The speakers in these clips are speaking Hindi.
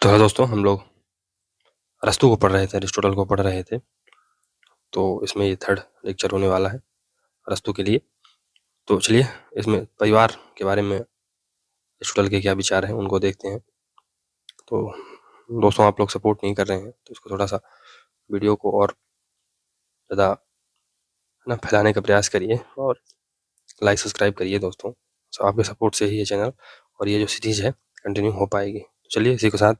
तो है दोस्तों, हम लोग अरस्तू को पढ़ रहे थे, अरिस्टोटल को पढ़ रहे थे। तो इसमें ये थर्ड लेक्चर होने वाला है अरस्तू के लिए। तो चलिए इसमें परिवार के बारे में अरिस्टोटल के क्या विचार हैं उनको देखते हैं। तो दोस्तों, आप लोग सपोर्ट नहीं कर रहे हैं तो इसको थोड़ा सा वीडियो को और ज़्यादा ना फैलाने का प्रयास करिए और लाइक सब्सक्राइब करिए दोस्तों। तो आपके सपोर्ट से ही ये चैनल और ये जो सीरीज है कंटिन्यू हो पाएगी। तो चलिए इसी के साथ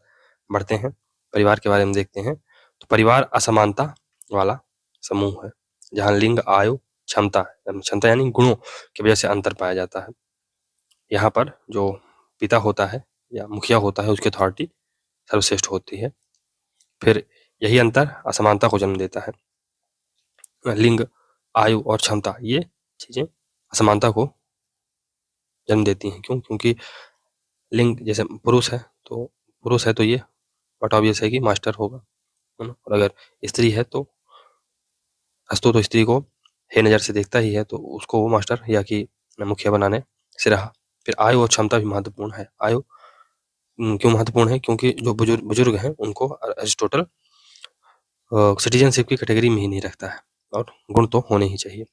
बढ़ते हैं, परिवार के बारे में देखते हैं। तो परिवार असमानता वाला समूह है जहाँ लिंग, आयु, क्षमता क्षमता यानी गुणों की वजह से अंतर पाया जाता है। यहाँ पर जो पिता होता है या मुखिया होता है उसकी अथॉरिटी सर्वश्रेष्ठ होती है। फिर यही अंतर असमानता को जन्म देता है। लिंग, आयु और क्षमता ये चीजें असमानता को जन्म देती हैं। क्यों? क्योंकि लिंग जैसे पुरुष है तो ये बट ऑब्वियस है कि मास्टर होगा, है ना। और अगर स्त्री है तो अस्तु तो स्त्री को हे नज़र से देखता ही है, तो उसको वो मास्टर या कि मुखिया बनाने से रहा। फिर आयु और क्षमता भी महत्वपूर्ण है। आयु क्यों महत्वपूर्ण है? क्योंकि जो बुजुर्ग हैं उनको अरिस्टोटल सिटीजनशिप की कैटेगरी में ही नहीं रखता है और गुण तो होने ही चाहिए।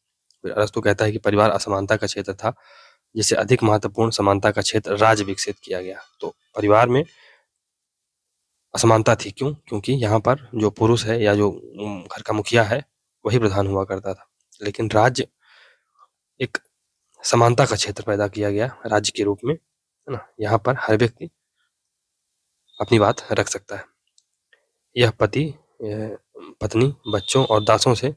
फिर अरस्तु कहता है कि परिवार असमानता का क्षेत्र था जिससे अधिक महत्वपूर्ण समानता का क्षेत्र राज्य विकसित किया गया। तो परिवार में असमानता थी। क्यों? क्योंकि यहाँ पर जो पुरुष है या जो घर का मुखिया है वही प्रधान हुआ करता था, लेकिन राज्य एक समानता का क्षेत्र पैदा किया गया राज्य के रूप में, है ना। यहाँ पर हर व्यक्ति अपनी बात रख सकता है। यह पति, पत्नी, बच्चों और दासों से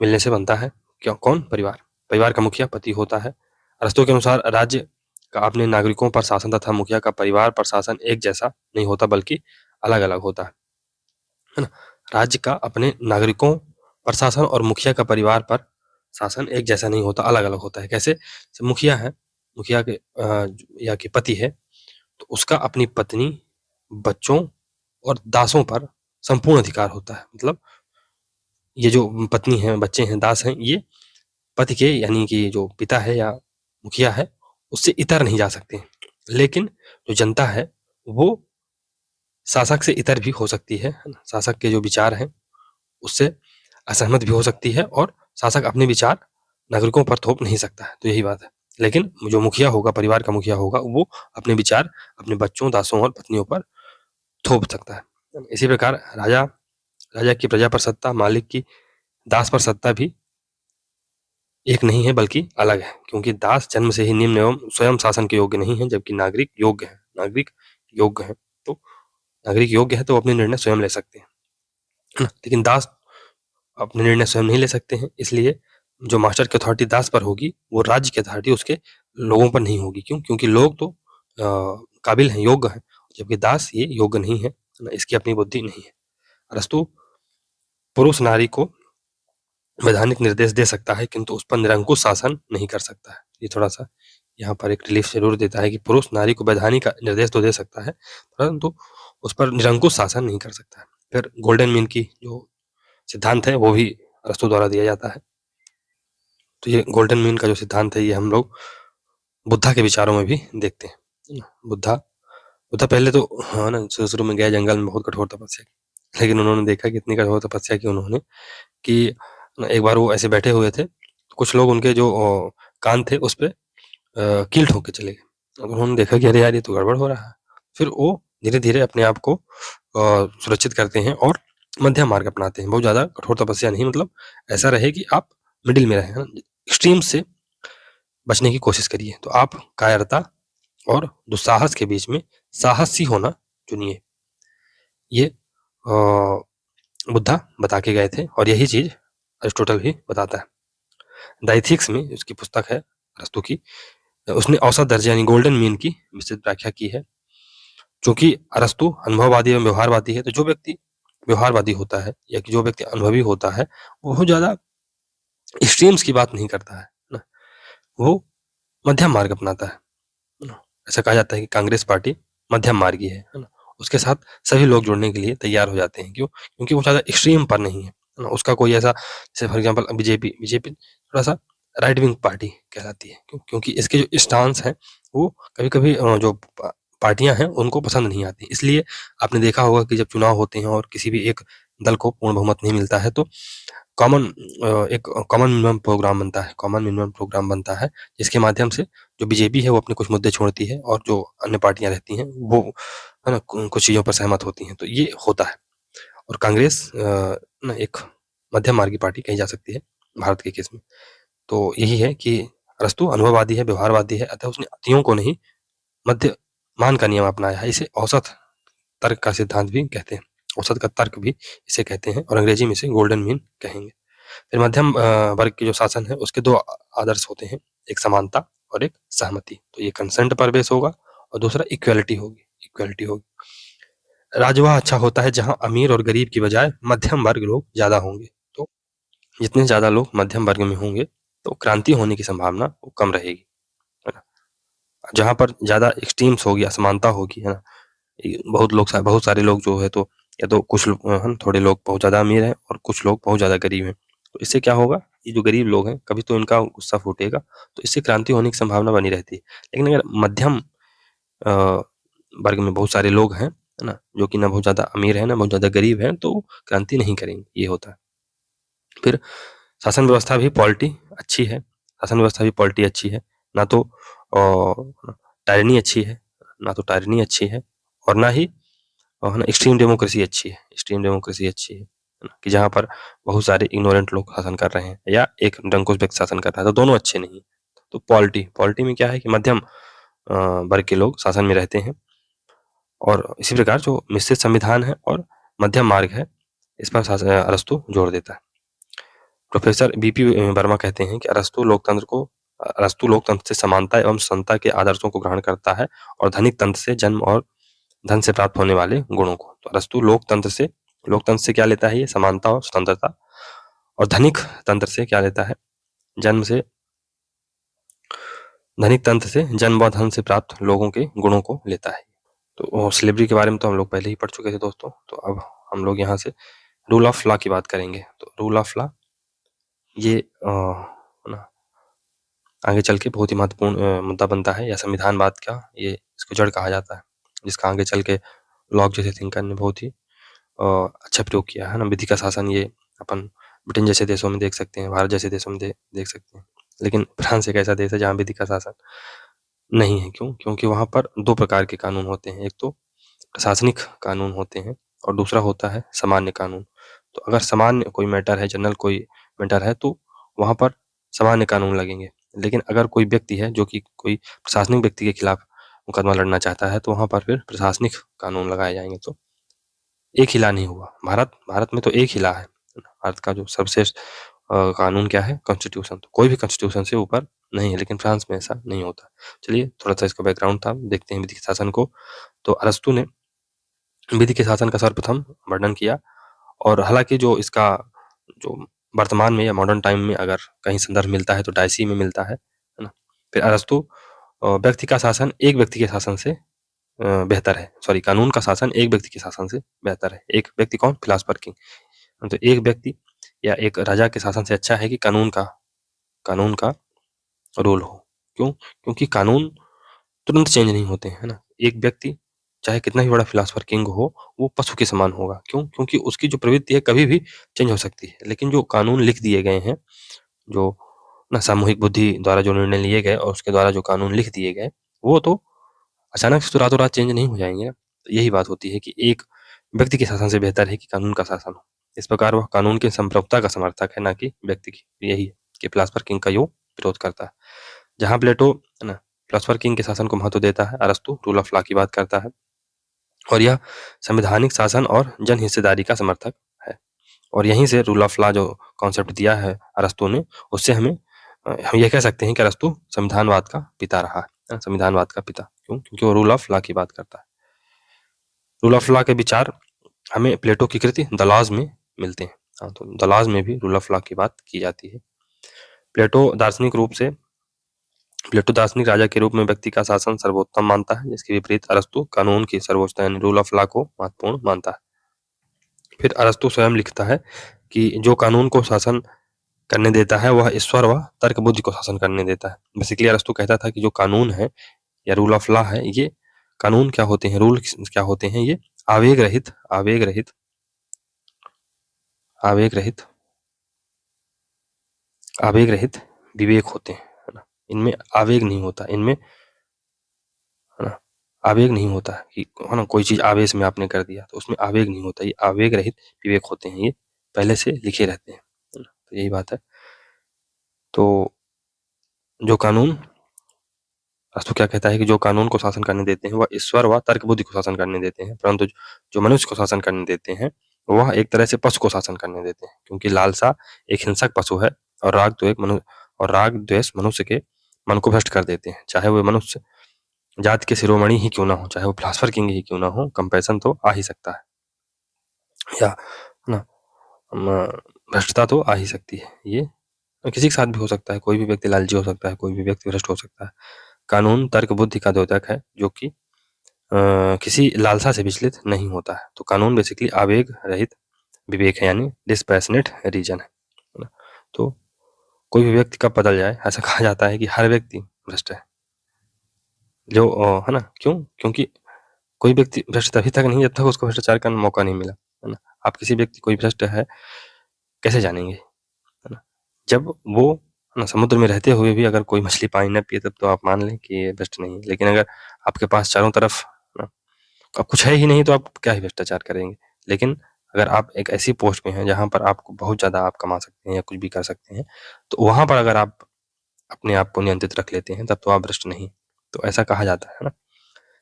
मिलने से बनता है। क्यों? कौन? परिवार। परिवार का मुखिया पति होता है। अरस्तू के अनुसार राज्य का अपने नागरिकों पर शासन तथा मुखिया का परिवार पर शासन एक जैसा नहीं होता बल्कि अलग अलग होता है ना। राज्य का अपने नागरिकों पर शासन और मुखिया का परिवार पर शासन एक जैसा नहीं होता, अलग अलग होता है। कैसे? मुखिया है, मुखिया के या कि पति है तो उसका अपनी पत्नी, बच्चों और दासों पर संपूर्ण अधिकार होता है। मतलब ये जो पत्नी है, बच्चे हैं, दास हैं, ये पति के यानी कि जो पिता है या मुखिया है उससे इतर नहीं जा सकते। लेकिन जो जनता है वो शासक से इतर भी हो सकती है ना। शासक के जो विचार हैं उससे असहमत भी हो सकती है और शासक अपने विचार नागरिकों पर थोप नहीं सकता है। तो यही बात है। लेकिन जो मुखिया होगा, परिवार का मुखिया होगा, वो अपने विचार अपने बच्चों, दासों और पत्नियों पर थोप सकता है। इसी प्रकार राजा की प्रजा पर सत्ता, मालिक की दास पर सत्ता भी एक नहीं है बल्कि अलग है। क्योंकि दास जन्म से ही निम्न एवं स्वयं शासन के योग्य नहीं है, जबकि नागरिक योग्य है। तो नागरिक योग्य है तो अपने निर्णय स्वयं ले सकते हैं, लेकिन दास अपने निर्णय स्वयं नहीं ले सकते हैं। इसलिए जो मास्टर की अथॉरिटी दास पर होगी वो राज्य की अथॉरिटी उसके लोगों पर नहीं होगी। क्यों? क्योंकि लोग तो काबिल हैं, योग्य हैं, जबकि दास ये योग्य नहीं है, इसकी अपनी बुद्धि नहीं है। अरस्तु पुरुष नारी को वैधानिक निर्देश दे सकता है किंतु उस पर निरंकुश शासन नहीं कर सकता है। ये थोड़ा सा यहाँ पर एक रिलीफ जरूर देता है कि पुरुष नारी को वैधानिक निर्देश तो दे सकता है परंतु उस पर निरंकुश शासन नहीं कर सकता है। फिर गोल्डन मीन की जो सिद्धांत है वो भी अरस्तु द्वारा दिया जाता है। तो ये गोल्डन मीन का जो सिद्धांत है ये हम लोग बुद्धा के विचारों में भी देखते हैं। बुद्धा पहले तो हाँ ना, शुरू में गए जंगल में बहुत कठोर तपस्या की, लेकिन उन्होंने देखा कि इतनी कठोर तपस्या की उन्होंने कि एक बार वो ऐसे बैठे हुए थे, कुछ लोग उनके जो कान थे उस पे कील ठोक के चले गए। उन्होंने देखा कि अरे यार ये तो गड़बड़ हो रहा है। फिर वो धीरे धीरे अपने आप को सुरक्षित करते हैं और मध्यम मार्ग अपनाते हैं। बहुत ज्यादा कठोर तपस्या नहीं, मतलब ऐसा रहे कि आप मिडिल में रहे, एक्सट्रीम से बचने की कोशिश करिए। तो आप कायरता और दुस्साहस के बीच में साहसी होना चुनिए। ये बुद्धा बता के गए थे और यही चीज अरिस्टोटल भी बताता है। द एथिक्स में उसकी पुस्तक है अरस्तू की, उसने औसत दर्जे यानी गोल्डन मीन की विस्तृत व्याख्या की है। चूंकि अरस्तु अनुभववादी एवं व्यवहारवादी है तो जो व्यक्ति व्यवहारवादी होता है या कि जो व्यक्ति अनुभवी होता है वो बहुत ज्यादा एक्सट्रीम्स की बात नहीं करता है ना, वो मध्यम मार्ग अपनाता है ना। ऐसा कहा जाता है कि कांग्रेस पार्टी मध्यम मार्गी है ना। उसके साथ सभी लोग जुड़ने के लिए तैयार हो जाते हैं। क्यों? क्योंकि वो ज्यादा एक्सट्रीम पर नहीं है ना। उसका कोई ऐसा, जैसे फॉर एग्जांपल बीजेपी थोड़ा सा राइट विंग पार्टी कहलाती है। क्योंकि इसके जो स्टांस है वो कभी कभी जो पार्टियां हैं उनको पसंद नहीं आती। इसलिए आपने देखा होगा कि जब चुनाव होते हैं और किसी भी एक दल को पूर्ण बहुमत नहीं मिलता है तो एक कॉमन मिनिमम प्रोग्राम बनता है जिसके माध्यम से जो बीजेपी है वो अपने कुछ मुद्दे छोड़ती है और जो अन्य पार्टियां रहती हैं वो है ना कुछ चीज़ों पर सहमत होती हैं, तो ये होता है। और कांग्रेस ना एक मध्यम मार्गी पार्टी कही जा सकती है भारत के केस में। तो यही है कि अरस्तु अनुभववादी है, व्यवहारवादी है, अतः उसने अतियों को नहीं मध्य मान का नियम अपनाया है। इसे औसत तर्क का सिद्धांत भी कहते हैं, औसत का तर्क भी इसे कहते हैं और अंग्रेजी में इसे गोल्डन मीन कहेंगे। फिर मध्यम वर्ग के जो शासन है उसके दो आदर्श होते हैं, एक समानता और एक सहमति। तो ये कंसेंट पर बेस होगा और दूसरा इक्वलिटी होगी। राजवा अच्छा होता है जहां अमीर और गरीब की बजाय मध्यम वर्ग लोग ज्यादा होंगे। तो जितने ज्यादा लोग मध्यम वर्ग में होंगे तो क्रांति होने की संभावना वो कम रहेगी, है ना। जहां पर ज्यादा एक्सट्रीम्स होगी, असमानता होगी, है ना, बहुत सारे लोग जो है तो या तो कुछ थोड़े लोग बहुत ज्यादा अमीर हैं और कुछ लोग बहुत ज्यादा गरीब हैं, तो इससे क्या होगा, ये जो गरीब लोग हैं कभी तो इनका गुस्सा फूटेगा, तो इससे क्रांति होने की संभावना बनी रहती है। लेकिन अगर मध्यम वर्ग में बहुत सारे लोग हैं, है ना, जो कि ना बहुत ज्यादा अमीर है ना बहुत ज्यादा गरीब है, तो क्रांति नहीं करेंगे, ये होता है। फिर शासन व्यवस्था भी पॉलिटी अच्छी है, ना तो टायरनी अच्छी है, और ना ही एक्सट्रीम डेमोक्रेसी अच्छी है ना, कि जहां पर बहुत सारे इग्नोरेंट लोग शासन कर रहे हैं या एक निरंकुश व्यक्ति शासन कर रहा है, तो दोनों अच्छे नहीं। तो पॉलिटी में क्या है कि मध्यम वर्ग के लोग शासन में रहते हैं। और इसी प्रकार जो मिश्रित संविधान है और मध्यम मार्ग है, इस पर अरस्तु जोर देता है। प्रोफेसर बीपी वर्मा कहते हैं कि अरस्तु लोकतंत्र से समानता एवं समता के आदर्शों को ग्रहण करता है और धनिक तंत्र से जन्म और धन से प्राप्त होने वाले गुणों को। तो अरस्तु लोकतंत्र से क्या लेता है, ये समानता और स्वतंत्रता, और धनिक तंत्र से क्या लेता है, धनिक तंत्र से जन्म व धन से प्राप्त लोगों के गुणों को लेता है। तो स्लेवरी के बारे में तो हम लोग पहले ही पढ़ चुके थे दोस्तों, तो अब हम लोग यहाँ से रूल ऑफ लॉ की बात करेंगे। तो रूल ऑफ लॉ ये ना आगे चल के बहुत ही महत्वपूर्ण मुद्दा बनता है, या संविधानवाद का ये इसको जड़ कहा जाता है, जिसका आगे चल के लॉक जैसे थिंकर ने बहुत ही अच्छा प्रयोग किया है ना। विधि का शासन ये अपन ब्रिटेन जैसे देशों में देख सकते हैं, भारत जैसे देशों में देख सकते हैं, लेकिन फ्रांस एक ऐसा देश है जहाँ विधि का शासन नहीं है। क्यों? क्योंकि वहाँ पर दो प्रकार के कानून होते हैं, एक तो प्रशासनिक कानून होते हैं और दूसरा होता है सामान्य कानून। तो अगर सामान्य कोई मैटर है, जनरल कोई मैटर है, तो वहाँ पर सामान्य कानून लगेंगे। लेकिन अगर कोई व्यक्ति है जो कि कोई प्रशासनिक व्यक्ति के खिलाफ मुकदमा लड़ना चाहता है, तो वहाँ पर फिर प्रशासनिक कानून लगाए जाएंगे। तो एक ही लॉ नहीं हुआ, भारत में तो एक ही लॉ है। भारत का जो सर्वश्रेष्ठ कानून क्या है, कॉन्स्टिट्यूशन। तो कोई भी कॉन्स्टिट्यूशन से ऊपर नहीं है, लेकिन फ्रांस में ऐसा नहीं होता। चलिए थोड़ा सा इसका बैकग्राउंड था, देखते हैं विधि के शासन को। तो अरस्तु ने विधि के शासन का सर्वप्रथम वर्णन किया, और हालांकि जो इसका जो वर्तमान में या मॉडर्न टाइम में अगर कहीं संदर्भ मिलता है तो डायसी में मिलता है ना। फिर अरस्तु व्यक्ति का शासन एक व्यक्ति के शासन से बेहतर है, सॉरी, कानून का शासन एक व्यक्ति के शासन से बेहतर है। एक व्यक्ति कौन? Philosopher king. तो एक व्यक्ति या एक राजा के शासन से अच्छा है कि कानून का रूल हो। क्यों? क्योंकि कानून तुरंत चेंज नहीं होते हैं ना। एक व्यक्ति चाहे कितना भी बड़ा फिलासफर किंग हो, वो पशु के समान होगा। क्यों? क्योंकि उसकी जो प्रवृत्ति है कभी भी चेंज हो सकती है, लेकिन जो कानून लिख दिए गए हैं, जो ना सामूहिक बुद्धि द्वारा जो निर्णय लिए गए और उसके द्वारा जो कानून लिख दिए गए, वो तो अचानक से तो रातों रात चेंज नहीं हो जाएंगे ना। तो यही बात होती है कि एक व्यक्ति के शासन से बेहतर है कि कानून का शासन हो। इस प्रकार वह कानून की संप्रभुता का समर्थक है, ना कि व्यक्ति की। यही है कि फिलासफर किंग का यो विरोध करता है। जहां प्लेटो है ना फिलासफर किंग के शासन को महत्व देता है, अरस्तु रूल ऑफ लॉ की बात करता है, और यह संवैधानिक शासन और जन हिस्सेदारी का समर्थक है। और यहीं से रूल ऑफ लॉ जो कॉन्सेप्ट दिया है अरस्तु ने, उससे हम ये कह सकते हैं कि अरस्तु संविधानवाद का पिता रहा है, संविधानवाद का पिता। क्यों? क्योंकि वो रूल ऑफ लॉ की बात करता है। रूल ऑफ लॉ के विचार हमें प्लेटो की कृति द लॉज में मिलते हैं। हाँ, तो द लॉज में भी रूल ऑफ लॉ की बात की जाती है। प्लेटो दार्शनिक राजा के रूप में व्यक्ति का शासन सर्वोत्तम मानता है, जिसके विपरीत अरस्तु कानून की सर्वोच्चता यानी रूल ऑफ लॉ को महत्वपूर्ण मानता है। फिर अरस्तु स्वयं लिखता है कि जो कानून को शासन करने देता है वह ईश्वर व तर्क बुद्धि को शासन करने देता है। बेसिकली अरस्तु कहता था कि जो कानून है या रूल ऑफ लॉ है, ये कानून क्या होते हैं, रूल क्या होते हैं, ये आवेग रहित आवेग रहित आवेग रहित आवेग रहित विवेक होते हैं, है ना। इनमें आवेग नहीं होता, इनमें, है ना, आवेग नहीं होता कि, है ना, कोई चीज आवेश में आपने कर दिया तो उसमें आवेग नहीं होता, ये आवेग रहित विवेक होते हैं, ये पहले से लिखे रहते हैं, है ना। तो यही बात है। तो जो कानून, वास्तु क्या कहता है कि जो कानून को शासन करने देते हैं वह ईश्वर व तर्क बुद्धि को शासन करने देते हैं, परंतु जो मनुष्य को शासन करने देते हैं वह एक तरह से पशु को शासन करने देते हैं, क्योंकि लालसा एक हिंसक पशु है और राग द्वेष मनुष्य के मन को भ्रष्ट कर देते हैं, चाहे वो मनुष्य जात के शिरोमणि ही क्यों ना हो, चाहे वो फिलासफर किंग ही क्यों ना हो, कंपैशन तो आ ही सकता है, या, है ना, भ्रष्टता तो आ ही सकती है। ये किसी के साथ भी हो सकता है, कोई भी व्यक्ति लालची हो सकता है, कोई भी व्यक्ति भ्रष्ट हो सकता है। कानून तर्क बुद्धि का द्योतक है जो कि किसी लालसा से विचलित नहीं होता है। तो कानून बेसिकली आवेग रहित विवेक है, यानी डिस्पैशनेट रीजन है ना। तो कोई भी व्यक्ति कब बदल जाए, ऐसा कहा जाता है कि हर व्यक्ति भ्रष्ट है, जो है ना, क्योंकि कोई व्यक्ति भ्रष्ट तभी तक नहीं जब तक उसको भ्रष्टाचार का मौका नहीं मिला, है ना। आप किसी व्यक्ति कोई भ्रष्ट है कैसे जानेंगे, है ना, जब वो, है ना, समुद्र में रहते हुए भी अगर कोई मछली पानी न पिए तब तो आप मान लें कि ये भ्रष्ट नहीं है, लेकिन अगर आपके पास चारों तरफ, है ना, अब कुछ है ही नहीं तो आप क्या ही भ्रष्टाचार करेंगे। लेकिन अगर आप एक ऐसी पोस्ट में हैं जहां पर आपको बहुत ज्यादा आप कमा सकते हैं या कुछ भी कर सकते हैं, तो वहां पर अगर आप अपने आप को नियंत्रित रख लेते हैं तब तो आप भ्रष्ट नहीं। तो ऐसा कहा जाता है ना।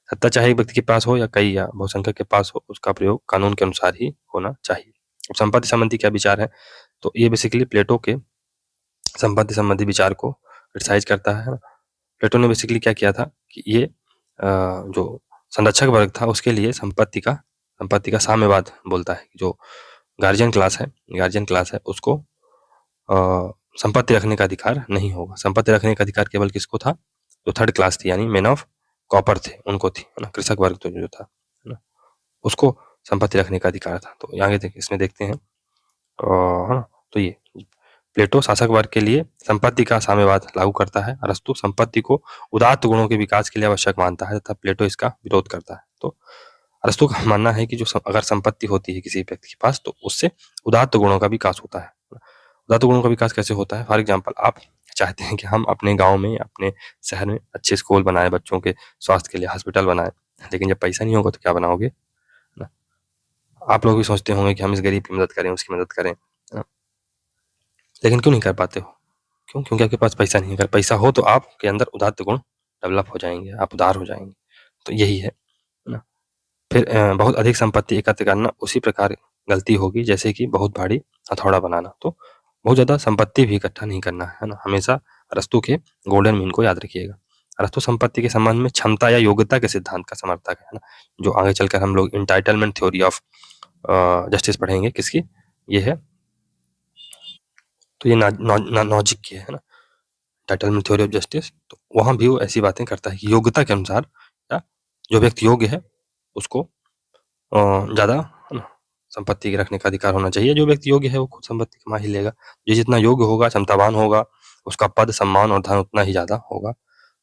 सत्ता चाहे एक व्यक्ति के पास हो या कई या बहुसंख्यक के पास हो, उसका प्रयोग कानून के अनुसार ही होना चाहिए। अब संपत्ति संबंधी क्या विचार है, तो ये बेसिकली प्लेटो के संपत्ति संबंधी विचार को क्रिटिसाइज करता है। प्लेटो ने बेसिकली क्या किया था कि ये जो संरक्षक वर्ग था उसके लिए संपत्ति का साम्यवाद बोलता है। जो गार्जियन क्लास है उसको संपत्ति रखने का अधिकार नहीं होगा। संपत्ति रखने का अधिकार केवल किसको था, जो थर्ड क्लास थी, यानी मैन ऑफ कॉपर थे, उनको थी, है ना। कृषक वर्ग तो जो था, है ना, उसको संपत्ति रखने का अधिकार था। तो आगे इसमें देखते हैं, है ना। तो ये प्लेटो शासक वर्ग के लिए संपत्ति का साम्यवाद लागू करता है। अरस्तु संपत्ति को उदात्त गुणों के विकास के लिए आवश्यक मानता है तथा प्लेटो इसका विरोध करता है। तो अरस्तु का मानना है कि जो अगर संपत्ति होती है किसी व्यक्ति के पास तो उससे उदात्त गुणों का विकास होता है। उदात्त गुणों का विकास कैसे होता है, फॉर एग्जाम्पल आप चाहते हैं कि हम अपने गाँव में, अपने शहर में अच्छे स्कूल बनाए, बच्चों के स्वास्थ्य के लिए हॉस्पिटल बनाए, लेकिन जब पैसा नहीं होगा तो क्या बनाओगे, ना। आप लोग भी सोचते होंगे कि हम इस गरीब की मदद करें, उसकी मदद करें, है ना, लेकिन क्यों नहीं कर पाते हो, क्योंकि आपके पास पैसा नहीं है। अगर पैसा हो तो आपके अंदर उदात्त गुण डेवलप हो जाएंगे, आप उदार हो जाएंगे। तो यही है ना। फिर बहुत अधिक संपत्ति एकत्र करना उसी प्रकार गलती होगी जैसे कि बहुत भारी हथौड़ा बनाना। तो बहुत ज्यादा संपत्ति भी इकट्ठा नहीं करना है ना। हमेशा अरस्तु के गोल्डन मीन को याद रखिएगा। अरस्तु संपत्ति के संबंध में क्षमता या योग्यता के सिद्धांत का समर्थक है ना, जो आगे चलकर हम लोग इंटाइटलमेंट थ्योरी ऑफ जस्टिस पढ़ेंगे। किसकी ये है, तो ये नॉजिक की है ना, टाइटलमेंट थ्योरी ऑफ जस्टिस। तो वहां भी वो ऐसी बातें करता है कि योग्यता के अनुसार, या जो व्यक्ति योग्य है उसको ज्यादा, है ना, संपत्ति रखने का अधिकार होना चाहिए। जो व्यक्ति योग्य है वो खुद संपत्ति कमा ही लेगा। जो जितना योग्य होगा, क्षमतावान होगा, उसका पद, सम्मान और धन उतना ही ज्यादा होगा।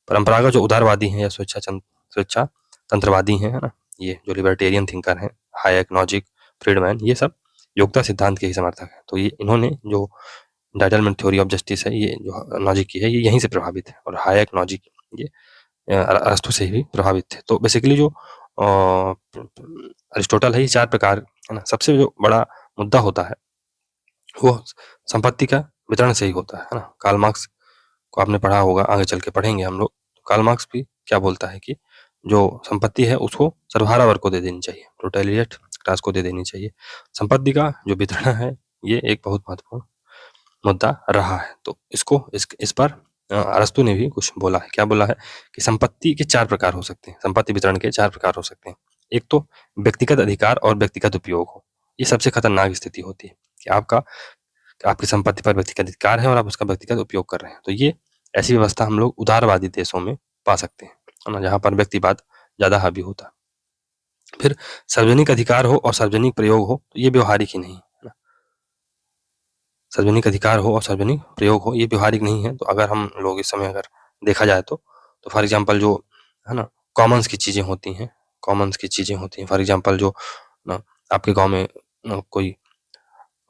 परंपरागत जो उदारवादी हैं या स्वेच्छा तंत्रवादी हैं, है ना, ये जो लिबर्टेरियन थिंकर हैं, हायक, नॉजिक, फ्रीडमैन, ये सब योग्यता सिद्धांत के ही समर्थक है। तो ये इन्होंने जो एंटाइटलमेंट थ्योरी ऑफ जस्टिस है, ये जो नॉजिक की है, ये यहीं से प्रभावित है। और हायक, नॉजिक, ये अरस्तु से ही प्रभावित थे। तो बेसिकली जो अरिस्टोटल है, ये 4 प्रकार, है ना। सबसे जो बड़ा मुद्दा होता है वो संपत्ति का वितरण से ही होता है ना। कार्ल मार्क्स को आपने पढ़ा होगा, आगे चल के पढ़ेंगे हम लोग। कार्ल मार्क्स भी क्या बोलता है कि जो संपत्ति है उसको सर्वहारा वर्ग को दे देनी चाहिए, प्रोलेटारिएट क्लास को दे देनी चाहिए। संपत्ति का जो वितरण है ये एक बहुत महत्वपूर्ण मुद्दा रहा है। तो इस पर अरस्तु ने भी कुछ बोला है। क्या बोला है कि संपत्ति के 4 प्रकार हो सकते हैं, संपत्ति वितरण के 4 प्रकार हो सकते हैं। एक तो व्यक्तिगत अधिकार और व्यक्तिगत उपयोग हो। ये सबसे खतरनाक स्थिति होती है कि आपकी संपत्ति पर व्यक्तिगत अधिकार है और आप उसका व्यक्तिगत उपयोग कर रहे हैं। तो ये ऐसी व्यवस्था हम लोग उदारवादी देशों में पा सकते हैं, है ना, जहाँ पर व्यक्तिवाद ज्यादा हावी होता है। फिर सार्वजनिक अधिकार हो और सार्वजनिक प्रयोग हो, तो ये व्यवहारिक ही नहीं है ना। सार्वजनिक अधिकार हो और सार्वजनिक प्रयोग हो, ये व्यवहारिक नहीं है। तो अगर हम लोग इस समय अगर देखा जाए तो फॉर एग्जाम्पल जो, है ना, कॉमन्स की चीज़ें होती हैं, फॉर एग्जांपल जो आपके गांव में कोई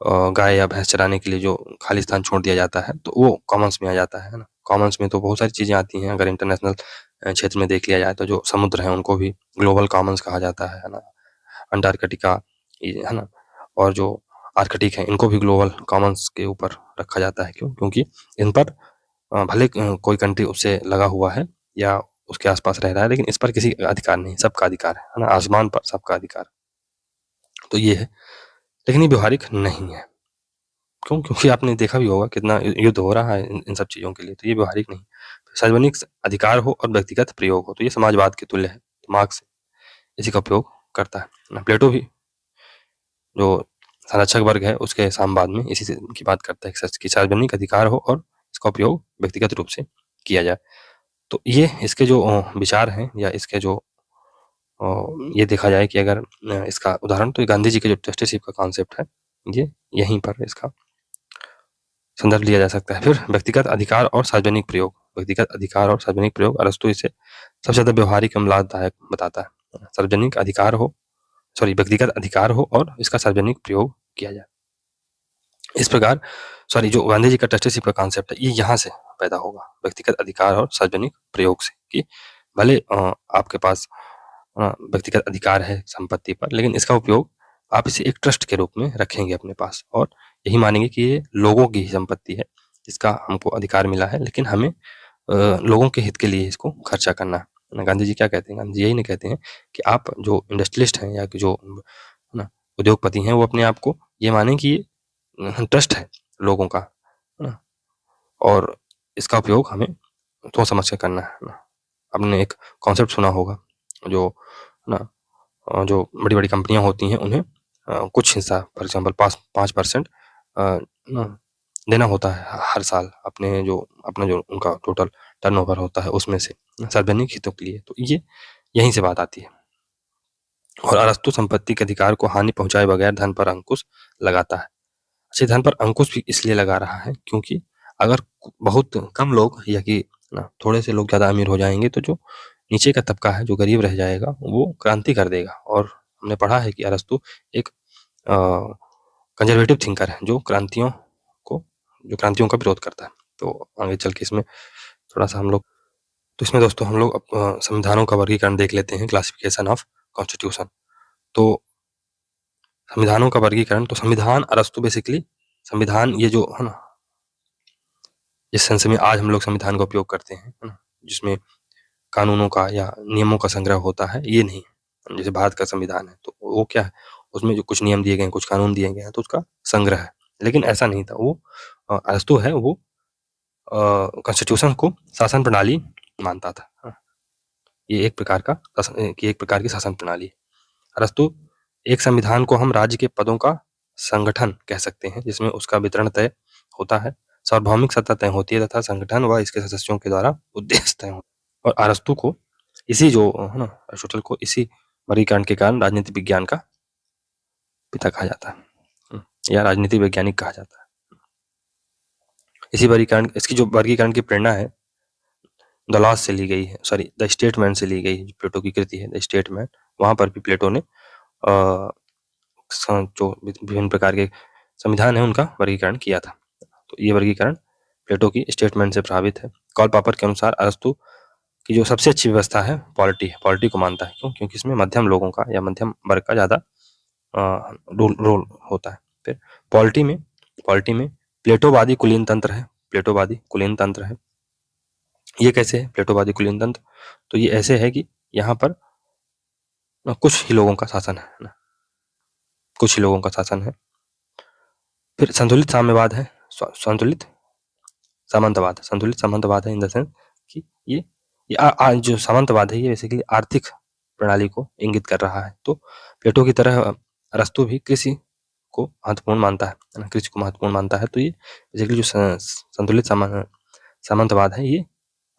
गाय या भैंस चराने के लिए जो खाली स्थान छोड़ दिया जाता है तो वो कॉमन्स में आ जाता है ना। कॉमन्स में तो बहुत सारी चीज़ें आती हैं। अगर इंटरनेशनल क्षेत्र में देख लिया जाए तो जो समुद्र हैं उनको भी ग्लोबल कॉमन्स कहा जाता है ना। अंटार्कटिका है ना, और जो आर्कटिक है इनको भी ग्लोबल कॉमन्स के ऊपर रखा जाता है। क्यों? क्योंकि इन पर भले कोई कंट्री उससे लगा हुआ है या उसके आसपास रह रहा है, लेकिन इस पर किसी का अधिकार नहीं, सबका अधिकार है ना। आसमान पर सबका अधिकार। तो ये है, लेकिन ये व्यवहारिक नहीं है। क्यों? क्योंकि आपने देखा भी होगा कितना युद्ध हो रहा है इन सब चीज़ों के लिए। तो ये व्यवहारिक नहीं। सार्वजनिक अधिकार हो और व्यक्तिगत प्रयोग हो तो ये समाजवाद के तुल्य है। तो मार्क्स इसी का उपयोग करता है। प्लेटो भी जो संरक्षक वर्ग है उसके सामवाद में इसी से की बात करता है कि सार्वजनिक अधिकार हो और इसका उपयोग व्यक्तिगत रूप से किया जाए। तो ये इसके जो विचार हैं या इसके जो ये देखा जाए कि अगर इसका उदाहरण तो गांधी जी के जो ट्रस्टीशिप का कॉन्सेप्ट है ये यहीं पर इसका संदर्भ लिया जा सकता है। फिर व्यक्तिगत अधिकार और सार्वजनिक प्रयोग अरस्तु इसे सबसे ज़्यादा व्यवहारिक एवं लाभदायक बताता है। व्यक्तिगत अधिकार हो और इसका सार्वजनिक प्रयोग किया जाए। इस प्रकार जो गांधी जी का ट्रस्टीशिप का कॉन्सेप्ट है ये यहाँ से पैदा होगा, व्यक्तिगत अधिकार और सार्वजनिक प्रयोग से, कि भले आपके पास व्यक्तिगत अधिकार है संपत्ति पर, लेकिन इसका उपयोग आप इसे एक ट्रस्ट के रूप में रखेंगे अपने पास और यही मानेंगे कि ये लोगों की ही संपत्ति है जिसका हमको अधिकार मिला है, लेकिन हमें लोगों के हित के लिए इसको खर्चा करना है। गांधी जी क्या कहते हैं? गांधी जी यही नहीं कहते हैं कि आप जो इंडस्ट्रियलिस्ट हैं या जो ना उद्योगपति हैं वो अपने आप को ये माने कि ये ट्रस्ट है लोगों का ना, और इसका उपयोग हमें सोच समझ के करना है ना। आपने एक कॉन्सेप्ट सुना होगा जो ना जो बड़ी बड़ी कंपनियां होती हैं उन्हें कुछ हिस्सा फॉर एग्जाम्पल 5% देना होता है हर साल अपना जो उनका टोटल टर्नओवर होता है उसमें से सार्वजनिक हितों के लिए। तो ये यहीं से बात आती है। और अरस्तु संपत्ति के अधिकार को हानि पहुंचाए बगैर धन पर अंकुश लगाता है। अच्छे, धन पर अंकुश भी इसलिए लगा रहा है क्योंकि अगर बहुत कम लोग या कि ना थोड़े से लोग ज़्यादा अमीर हो जाएंगे तो जो नीचे का तबका है, जो गरीब रह जाएगा, वो क्रांति कर देगा। और हमने पढ़ा है कि अरस्तु एक कंजर्वेटिव थिंकर है जो क्रांतियों का विरोध करता है। तो आगे चल के इसमें थोड़ा सा हम लोग इसमें दोस्तों हम लोग संविधानों का वर्गीकरण देख लेते हैं, क्लासिफिकेशन ऑफ कॉन्स्टिट्यूशन। तो संविधानों का वर्गीकरण, तो संविधान अरस्तु बेसिकली संविधान ये जो है ना, जिस सेंस में आज हम लोग संविधान का उपयोग करते हैं ना, जिसमें कानूनों का या नियमों का संग्रह होता है, ये नहीं। जैसे भारत का संविधान है तो वो क्या है, उसमें जो कुछ नियम दिए गए हैं, कुछ कानून दिए गए हैं, तो उसका संग्रह है। लेकिन ऐसा नहीं था। वो अरस्तु है वो कॉन्स्टिट्यूशन को शासन प्रणाली मानता था। ये एक प्रकार की शासन प्रणाली है। अरस्तु एक संविधान को हम राज्य के पदों का संगठन कह सकते हैं जिसमें उसका वितरण तय होता है, सार्वभौमिक सत्ता तय होती है तथा संगठन व इसके सदस्यों के द्वारा उद्देश्य तय होता है। और अरस्तु को इसी जो है ना, अरिस्टोटल को इसी वर्गीकरण के कारण राजनीति विज्ञान का पिता कहा जाता है या राजनीति वैज्ञानिक कहा जाता है। इसकी जो वर्गीकरण की प्रेरणा है द लॉज से ली गई है, द स्टेटमैन से ली गई है। प्लेटो की कृति है द स्टेटमैन, वहां पर भी प्लेटो ने जो विभिन्न प्रकार के संविधान है उनका वर्गीकरण किया था। तो ये वर्गीकरण प्लेटो की स्टेटमेंट से प्रभावित है। कार्ल पॉपर के अनुसार अरस्तु की जो सबसे अच्छी व्यवस्था है पॉलिटी को मानता है। क्यों? क्योंकि इसमें मध्यम लोगों का या मध्यम वर्ग का ज्यादा रोल होता है। फिर पॉलिटी में प्लेटोवादी कुलीन तंत्र है। ये कैसे है प्लेटोवादी कुलीन तंत्र? तो ये ऐसे है कि यहाँ पर कुछ ही लोगों का शासन है ना, कुछ ही लोगों का शासन है। फिर संतुलित साम्यवाद है, संतुलित सामंतवाद है इन द सेंस कि ये जो सामंतवाद है ये बेसिकली आर्थिक प्रणाली को इंगित कर रहा है। तो प्लेटो की तरह अरस्तु भी कृषि को महत्वपूर्ण मानता है। तो ये बेसिकली जो संतुलित सामंतवाद है ये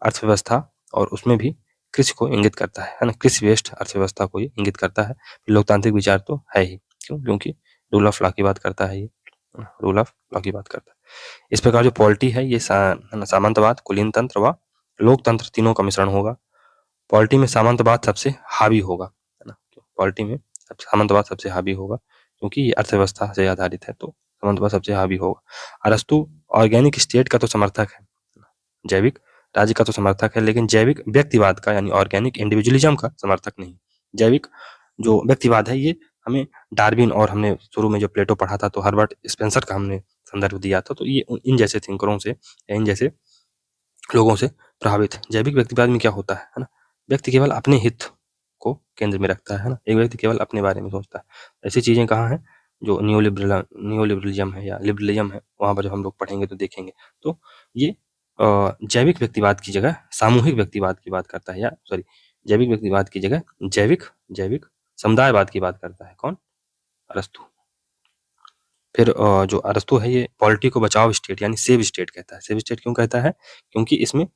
अर्थव्यवस्था और उसमें भी कृषि को इंगित करता है ना, कृषि बेस्ड अर्थव्यवस्था को ये इंगित करता है। लोकतांत्रिक विचार तो है ही, क्यों? क्योंकि रूल ऑफ लॉ की बात करता है, ये रूल ऑफ लॉ की बात करता है। इस प्रकार जो पॉलिटी है ये सामंतवाद, कुलीन तंत्र व लोकतंत्र तीनों का मिश्रण होगा। पॉलिटी में सामंतवाद सबसे हावी होगा, है ना। पॉलिटी में सामंतवाद सबसे हावी होगा क्योंकि ये अर्थव्यवस्था से आधारित है, तो सामंतवाद सबसे हावी होगा। अरस्तु ऑर्गेनिक स्टेट का तो समर्थक है, जैविक राज्य का तो समर्थक है, लेकिन जैविक व्यक्तिवाद का यानी ऑर्गेनिक इंडिविजुअलिज्म का समर्थक नहीं। जैविक जो व्यक्तिवाद है ये हमें डार्विन और हमने शुरू में जो प्लेटो पढ़ा था तो हर्बर्ट स्पेंसर का हमने संदर्भ दिया था, तो ये इन जैसे थिंकरों से या इन जैसे लोगों से प्रभावित है। जैविक व्यक्तिवाद में क्या होता है ना, व्यक्ति केवल अपने हित को केंद्र में रखता है ना, एक व्यक्ति केवल अपने बारे में सोचता है। ऐसी चीजें कहाँ हैं जो नियोलिबरलिज्म है या लिबरलिज्म है, वहां पर जब हम लोग पढ़ेंगे तो देखेंगे। तो ये जैविक व्यक्तिवाद की जगह सामूहिक व्यक्तिवाद की बात करता है, या सॉरी जैविक व्यक्तिवाद की जगह जैविक समुदायवाद की बात करता है। कौन? अरस्तु। फिर जो अरस्तु है ये पॉलिटी को बचाओ स्टेट यानी सेव स्टेट कहता है। सेव स्टेट क्यों कहता है? क्योंकि इसमें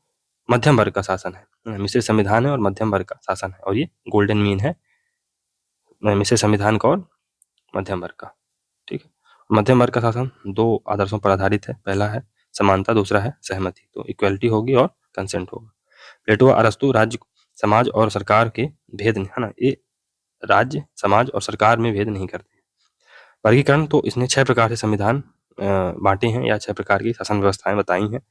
मध्यम वर्ग का शासन है, मिश्रित संविधान है और मध्यम वर्ग का शासन है, और ये गोल्डन मीन है मिश्रित संविधान का और मध्यम वर्ग का। ठीक है, मध्यम वर्ग का शासन दो आदर्शों पर आधारित है, पहला है समानता, दूसरा है सहमति, तो इक्वलिटी होगी और कंसेंट होगा। प्लेटो व अरस्तु राज्य समाज और सरकार के भेद है ना, ये राज्य समाज और सरकार में भेद नहीं करते। वर्गीकरण तो इसने 6 प्रकार से संविधान बांटे हैं या 6 प्रकार की शासन व्यवस्थाएं बताई हैं।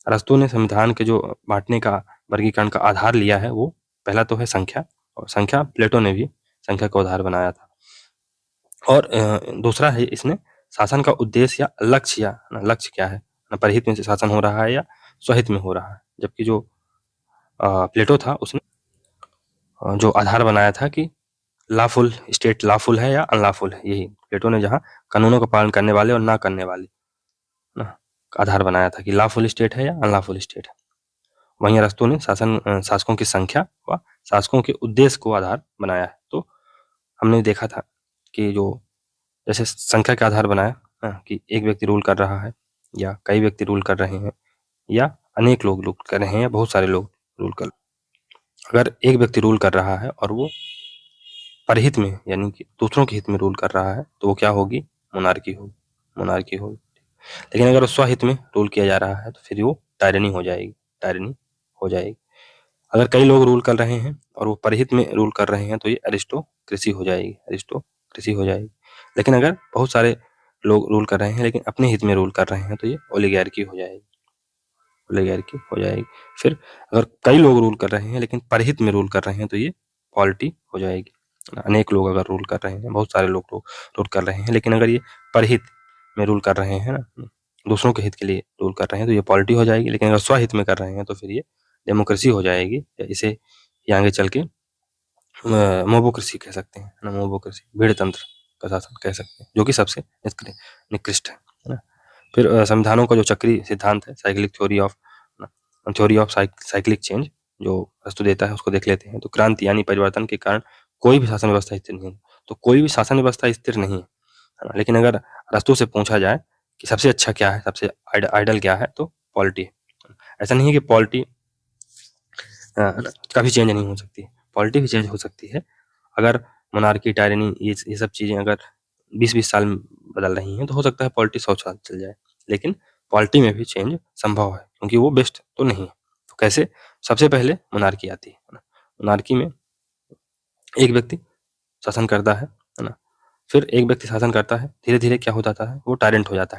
अरस्तु ने संविधान के जो बांटने का वर्गीकरण का आधार लिया है वो पहला तो है संख्या, और संख्या प्लेटो ने भी संख्या को आधार बनाया था। और दूसरा है इसने शासन का उद्देश्य या लक्ष्य, या लक्ष्य क्या है ना, परहित में शासन हो रहा है या स्वहित में हो रहा है। जबकि जो प्लेटो था उसने जो आधार बनाया था कि लॉफुल स्टेट लॉफुल है या अनलॉफुल है, यही प्लेटो ने जहाँ कानूनों का पालन करने वाले और ना करने वाले ना आधार बनाया था कि लॉफुल स्टेट है या अनलॉफुल स्टेट है। वहीं अरस्तु ने शासकों की संख्या व शासकों के उद्देश्य को आधार बनाया है। तो हमने देखा था कि जो जैसे संख्या का आधार बनाया कि एक व्यक्ति रूल कर रहा है या कई व्यक्ति रूल कर रहे हैं या अनेक लोग रूल कर रहे हैं या बहुत सारे लोग रूल कर, अगर एक व्यक्ति रूल कर रहा है और वो परहित में यानी कि दूसरों के हित में रूल कर रहा है तो वो क्या होगी? मोनार्की होगी। लेकिन अगर स्वहित में रूल किया जा रहा है तो फिर वो टायरनी हो जाएगी। अगर कई लोग रूल कर रहे हैं और वो परहित में रूल कर रहे हैं तो ये अरिस्टोक्रेसी हो जाएगी। लेकिन अगर बहुत सारे लोग रूल कर रहे हैं लेकिन अपने हित में रूल कर रहे हैं तो ये ओलिगार्की हो जाएगी। फिर अगर कई लोग रूल कर रहे हैं लेकिन परहित में रूल कर रहे हैं तो ये पॉलिटी हो जाएगी। अनेक लोग अगर रूल कर रहे हैं, बहुत सारे लोग रूल कर रहे हैं, लेकिन अगर ये परहित में रूल कर रहे हैं ना, दूसरों के हित के लिए रूल कर रहे हैं तो ये पॉलिटी हो जाएगी। लेकिन अगर स्वहित में कर रहे हैं तो फिर ये डेमोक्रेसी हो जाएगी, या इसे ये आगे चल के मोबोक्रेसी कह सकते हैं ना, मोबोक्रेसी भीड़ तंत्र का शासन कह सकते हैं, जो कि सबसे निकृष्ट है ना। फिर संविधानों का जो चक्रीय सिद्धांत है, थ्योरी ऑफ साइक्लिक चेंज जो अरस्तु देता है उसको देख लेते हैं। तो क्रांति यानी परिवर्तन के कारण कोई भी शासन व्यवस्था स्थिर नहीं है, तो कोई भी शासन व्यवस्था स्थिर नहीं है। लेकिन अगर अरस्तु से पूछा जाए कि सबसे अच्छा क्या है, सबसे आइडल क्या है, तो पॉलिटी है। ऐसा नहीं है कि पॉलिटी कभी चेंज नहीं हो सकती, पॉलिटी भी चेंज हो सकती है। अगर मोनार्की, टायरनी ये सब चीजें अगर 20-20 साल में बदल रही हैं तो हो सकता है पॉलिटी 100 साल चल जाए, लेकिन पॉलिटी में भी चेंज संभव है क्योंकि वो बेस्ट तो नहीं है। तो कैसे? सबसे पहले मोनार्की आती है ना। मोनार्की में एक व्यक्ति शासन करता है ना, फिर एक व्यक्ति शासन करता है, धीरे धीरे क्या हो जाता है, वो टायरेंट हो जाता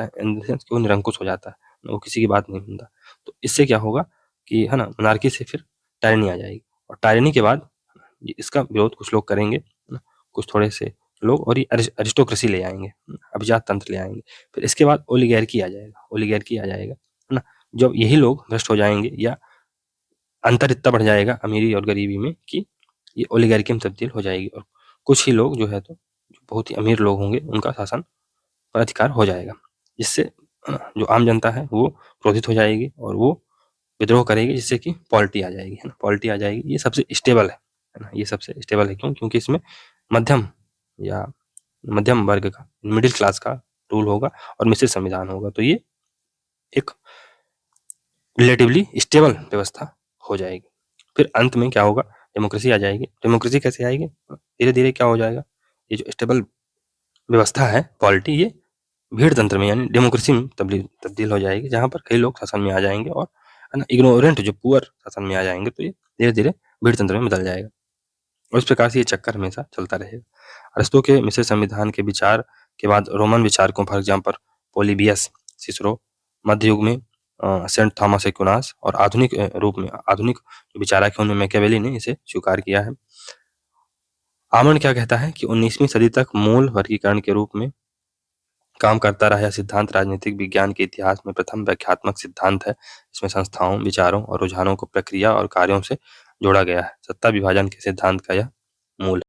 है इन द सेंस कि वो निरंकुश हो जाता है, वो किसी की बात नहीं सुनता। तो इससे क्या होगा कि है ना, मोनार्की से फिर टायरनी आ जाएगी, और टायरनी के बाद इसका विरोध कुछ लोग करेंगे ना, कुछ थोड़े से लोग, और ये अरिस्टोक्रेसी ले आएंगे, अभिजात तंत्र ले आएंगे। फिर इसके बाद ओलिगार्की आ जाएगा है ना। जब यही लोग भ्रष्ट हो जाएंगे या अंतर इतना बढ़ जाएगा अमीरी और गरीबी में कि ये ओलिगार्की में तब्दील हो जाएगी, और कुछ ही लोग जो है तो बहुत ही अमीर लोग होंगे उनका शासन पर अधिकार हो जाएगा, जिससे जो आम जनता है वो क्रोधित हो जाएगी और वो विद्रोह करेगी, जिससे कि पॉलिटी आ जाएगी, है ना, पॉलिटी आ जाएगी। ये सबसे स्टेबल है ना, ये सबसे स्टेबल है। क्यों? क्योंकि इसमें मध्यम वर्ग का, मिडिल क्लास का रूल होगा और मिश्रित संविधान होगा, तो ये एक रिलेटिवली स्टेबल व्यवस्था हो जाएगी। फिर अंत में क्या होगा? डेमोक्रेसी आ जाएगी। डेमोक्रेसी कैसे आएगी? धीरे धीरे क्या हो जाएगा, ये जो स्टेबल व्यवस्था है पॉलिटी, ये भीड़ तंत्र में यानी डेमोक्रेसी में तब्दील हो जाएगी, जहां पर कई लोग शासन में आ जाएंगे और है ना, इग्नोरेंट जो पुअर शासन में आ जाएंगे तो ये धीरे धीरे भीड़ तंत्र में बदल जाएगा। और इस प्रकार से ये चक्कर हमेशा चलता रहेगा। अरस्तु के मिश्रित संविधान के विचार के बाद रोमन विचारकों, फॉर एग्जाम्पल पोलिबियस, सिसरो, मध्य युग में सेंट थॉमस एक्विनास, और आधुनिक रूप में आधुनिक विचारक हैं उनमें मैकियावेली ने इसे स्वीकार किया है। आमंड क्या कहता है कि 19वीं सदी तक मूल वर्गीकरण के रूप में काम करता रहा यह सिद्धांत राजनीतिक विज्ञान के इतिहास में प्रथम व्याख्यात्मक सिद्धांत है। इसमें संस्थाओं, विचारों और रुझानों को प्रक्रिया और कार्यों से जोड़ा गया है। सत्ता विभाजन के सिद्धांत का यह मूल